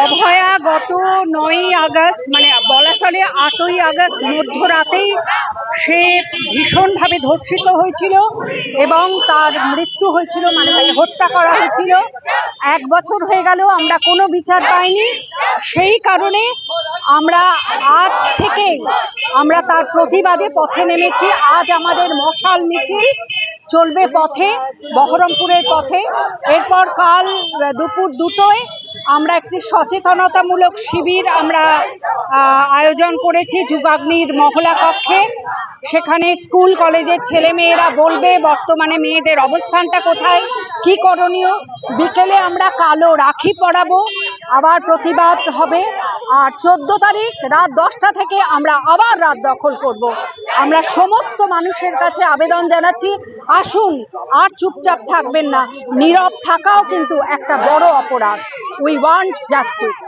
অভয়া গত 9ই আগস্ট মানে বলা চলে 8ই আগস্ট মধ্যরাতেই সে ভীষণভাবে ধর্ষিত হয়েছিল এবং তার মৃত্যু হয়েছিল, মানে তাকে হত্যা করা হয়েছিল। 1 বছর হয়ে গেল, আমরা কোনো বিচার পাইনি। সেই কারণে আমরা আজ থেকে আমরা তার প্রতিবাদে পথে নেমেছি। আজ আমাদের মশাল মিছিল চলবে পথে, বহরমপুরের পথে। এরপর কাল দুপুর 2টোয় আমরা একটি সচেতনতামূলক শিবির আমরা আয়োজন করেছি যুগাগ্নির মহলা কক্ষে। সেখানে স্কুল কলেজের ছেলেমেয়েরা বলবে বর্তমানে মেয়েদের অবস্থানটা কোথায়, কি করণীয়। বিকেলে আমরা কালো রাখি পরাবো, আবার প্রতিবাদ হবে। আর 14 তারিখ রাত 10টা থেকে আমরা আবার রাত দখল করব। আমরা সমস্ত মানুষের কাছে আবেদন জানাচ্ছি, আসুন, আর চুপচাপ থাকবেন না। নীরব থাকাও কিন্তু একটা বড় অপরাধ। We want justice.